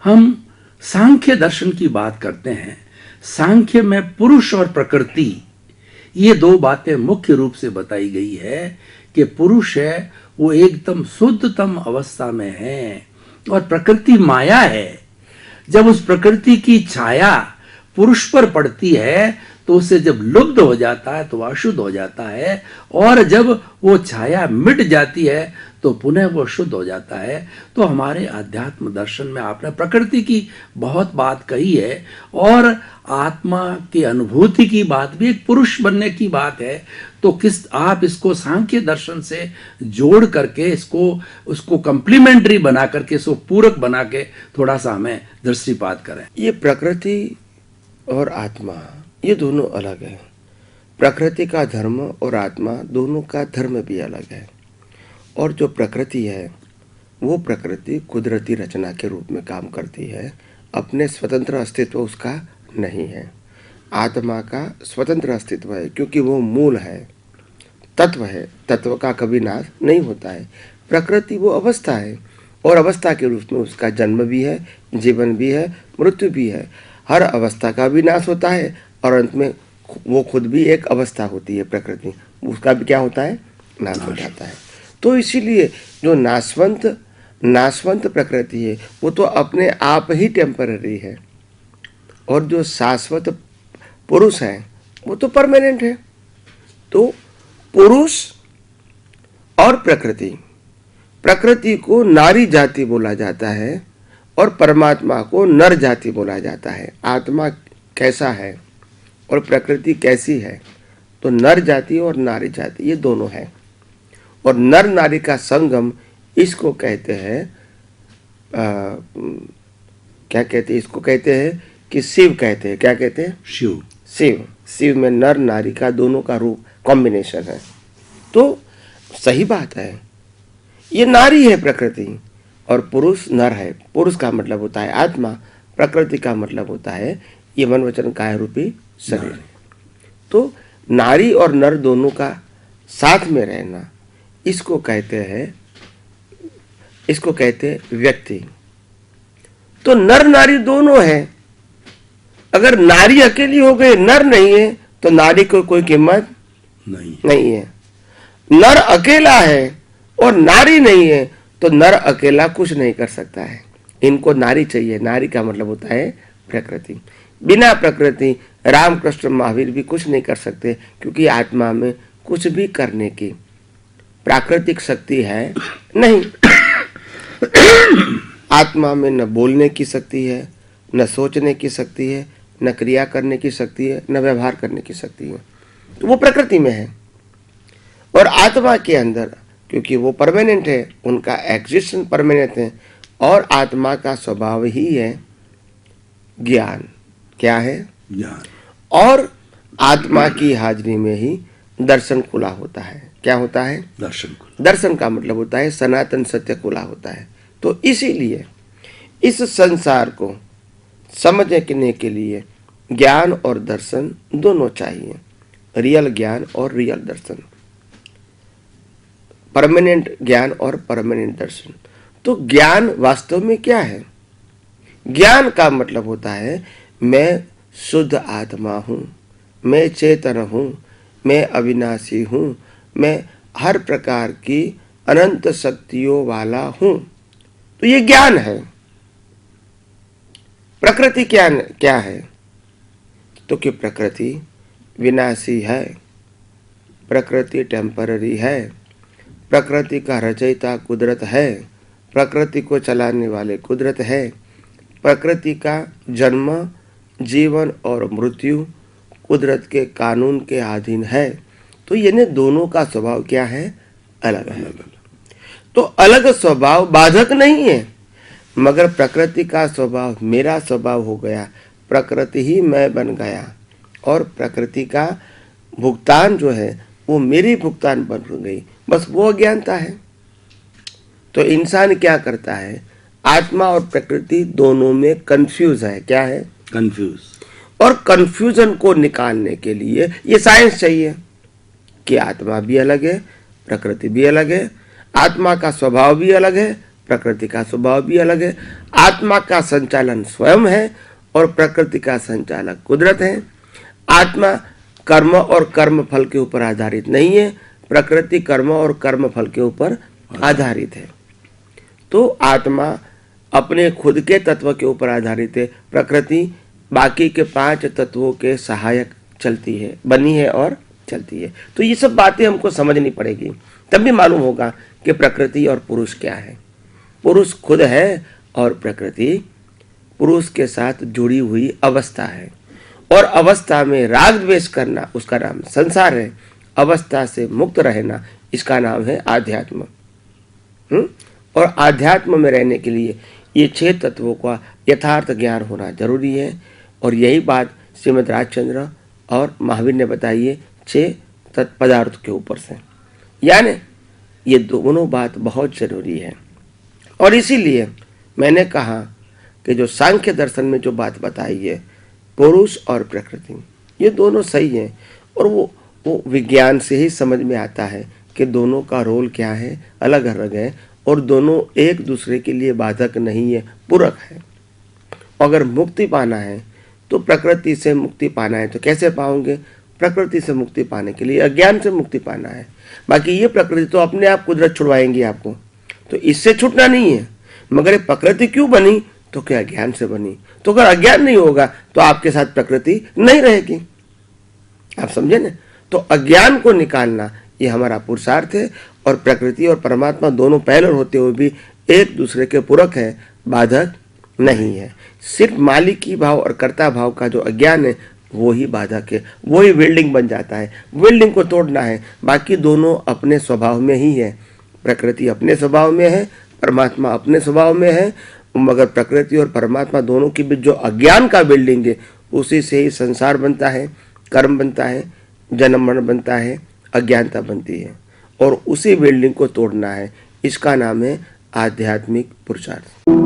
हम सांख्य दर्शन की बात करते हैं। सांख्य में पुरुष और प्रकृति ये दो बातें मुख्य रूप से बताई गई है कि पुरुष है वो एकदम शुद्धतम अवस्था में है और प्रकृति माया है। जब उस प्रकृति की छाया पुरुष पर पड़ती है तो उससे जब लुप्त हो जाता है तो अशुद्ध हो जाता है, और जब वो छाया मिट जाती है तो पुनः वो शुद्ध हो जाता है। तो हमारे आध्यात्म दर्शन में आपने प्रकृति की बहुत बात कही है, और आत्मा की अनुभूति की बात भी एक पुरुष बनने की बात है। तो किस आप इसको सांख्य दर्शन से जोड़ करके उसको कंप्लीमेंट्री बना करके, इसको पूरक बना के थोड़ा सा हमें दृष्टिपात करें। ये प्रकृति और आत्मा ये दोनों अलग है। प्रकृति का धर्म और आत्मा दोनों का धर्म भी अलग है। और जो प्रकृति है वो प्रकृति कुदरती रचना के रूप में काम करती है, अपने स्वतंत्र अस्तित्व उसका नहीं है। आत्मा का स्वतंत्र अस्तित्व है क्योंकि वो मूल है, तत्व है, तत्व का कभी नाश नहीं होता है। प्रकृति वो अवस्था है और अवस्था के रूप में उसका जन्म भी है, जीवन भी है, मृत्यु भी है। हर अवस्था का भी नाश होता है और अंत में वो खुद भी एक अवस्था होती है प्रकृति, उसका भी क्या होता है, नाश हो जाता है। तो इसीलिए जो नाशवंत प्रकृति है वो तो अपने आप ही टेम्पररी है, और जो शाश्वत पुरुष है वो तो परमानेंट है। तो पुरुष और प्रकृति को नारी जाति बोला जाता है और परमात्मा को नर जाति बोला जाता है। आत्मा कैसा है और प्रकृति कैसी है, तो नर जाति और नारी जाति ये दोनों है। और नर नारी का संगम इसको कहते हैं क्या कहते हैं, इसको कहते हैं कि शिव कहते हैं। क्या कहते हैं? शिव में नर नारी का दोनों का रूप कॉम्बिनेशन है। तो सही बात है, ये नारी है प्रकृति और पुरुष नर है। पुरुष का मतलब होता है आत्मा, प्रकृति का मतलब होता है ये मन वचन काया रूपी शरीर। तो नारी और नर दोनों का साथ में रहना इसको कहते हैं व्यक्ति। तो नर नारी दोनों है। अगर नारी अकेली हो गई, नर नहीं है, तो नारी को कोई कीमत नहीं है। नर अकेला है और नारी नहीं है तो नर अकेला कुछ नहीं कर सकता है। इनको नारी चाहिए। नारी का मतलब होता है प्रकृति। बिना प्रकृति रामकृष्ण महावीर भी कुछ नहीं कर सकते, क्योंकि आत्मा में कुछ भी करने की प्राकृतिक शक्ति है नहीं। आत्मा में न बोलने की शक्ति है, न सोचने की शक्ति है, न क्रिया करने की शक्ति है, न व्यवहार करने की शक्ति है। तो वो प्रकृति में है। और आत्मा के अंदर क्योंकि वो परमानेंट है, उनका एग्जिस्टेंस परमानेंट है, और आत्मा का स्वभाव ही है ज्ञान। क्या है? ज्ञान। और आत्मा की हाजिरी में ही दर्शन खुला होता है। क्या होता है? दर्शन का मतलब होता है सनातन सत्य खुला होता है। तो इसीलिए इस संसार को समझने के लिए ज्ञान और दर्शन दोनों चाहिए। रियल ज्ञान और रियल दर्शन, परमानेंट ज्ञान और परमानेंट दर्शन। तो ज्ञान वास्तव में क्या है? ज्ञान का मतलब होता है मैं शुद्ध आत्मा हूँ, मैं चेतन हूँ, मैं अविनाशी हूँ, मैं हर प्रकार की अनंत शक्तियों वाला हूँ। तो ये ज्ञान है। प्रकृति क्या है? तो कि प्रकृति विनाशी है, प्रकृति टेम्पररी है, प्रकृति का रचयिता कुदरत है, प्रकृति को चलाने वाले कुदरत है, प्रकृति का जन्म, जीवन और मृत्यु कुदरत के कानून के अधीन है। तो ये दोनों का स्वभाव क्या है? अलग है। तो अलग स्वभाव बाधक नहीं है, मगर प्रकृति का स्वभाव मेरा स्वभाव हो गया, प्रकृति ही मैं बन गया, और प्रकृति का भुगतान जो है वो मेरी भुगतान बन गई। बस वो अज्ञानता है। तो इंसान क्या करता है? आत्मा और प्रकृति दोनों में कंफ्यूज है। क्या है? कंफ्यूज। और कंफ्यूजन को निकालने के लिए ये साइंस चाहिए कि आत्मा भी अलग है, प्रकृति भी अलग है, आत्मा का स्वभाव भी अलग है, प्रकृति का स्वभाव भी अलग है। आत्मा का संचालन स्वयं है और प्रकृति का संचालक कुदरत है। आत्मा कर्म और कर्म फल के ऊपर आधारित नहीं है, प्रकृति कर्म और कर्म फल के ऊपर आधारित है। तो आत्मा अपने खुद के तत्व के ऊपर आधारित है, प्रकृति बाकी के 5 तत्वों के सहायक चलती है, बनी है और चलती है। तो ये सब बातें हमको समझनी पड़ेगी, तब भी मालूम होगा कि प्रकृति और पुरुष क्या है। पुरुष खुद है और प्रकृति पुरुष के साथ जुड़ी हुई अवस्था है, और अवस्था में राग द्वेष करना उसका नाम संसार है, अवस्था से मुक्त रहना इसका नाम है आध्यात्म। और आध्यात्म में रहने के लिए ये 6 तत्वों का यथार्थ ज्ञान होना जरूरी है। और यही बात श्रीमद् राजचंद्र और महावीर ने बताई है 6 पदार्थ के ऊपर से, यानी ये दोनों बात बहुत जरूरी है। और इसीलिए मैंने कहा कि जो सांख्य दर्शन में जो बात बताई है पुरुष और प्रकृति, ये दोनों सही हैं, और वो विज्ञान से ही समझ में आता है कि दोनों का रोल क्या है, अलग अलग है, और दोनों एक दूसरे के लिए बाधक नहीं है, पूरक है। अगर मुक्ति पाना है तो प्रकृति से मुक्ति पाना है, तो कैसे पाओगे? प्रकृति से मुक्ति पाने के लिए अज्ञान से मुक्ति पाना है। बाकी ये प्रकृति तो अपने आप कुदरत छुड़वाएंगी आपको, तो इससे छूटना नहीं है। मगर ये प्रकृति क्यों बनी? तो क्या अज्ञान से बनी। तो अगर अज्ञान नहीं होगा तो आपके साथ प्रकृति नहीं रहेगी। आप समझे ना? तो अज्ञान को निकालना ये हमारा पुरुषार्थ है, और प्रकृति और परमात्मा दोनों पहले होते हुए भी एक दूसरे के पूरक है, बाधक नहीं है। सिर्फ मालिकी भाव और कर्ता भाव का जो अज्ञान है वो ही बाधक है, वो ही बिल्डिंग बन जाता है। बिल्डिंग को तोड़ना है, बाकी दोनों अपने स्वभाव में ही है। प्रकृति अपने स्वभाव में है, परमात्मा अपने स्वभाव में है, मगर प्रकृति और परमात्मा दोनों के बीच जो अज्ञान का बिल्डिंग है उसी से ही संसार बनता है, कर्म बनता है, जन्म मरण बनता है, अज्ञानता बनती है, और उसी बिल्डिंग को तोड़ना है। इसका नाम है आध्यात्मिक पुरुषार्थ।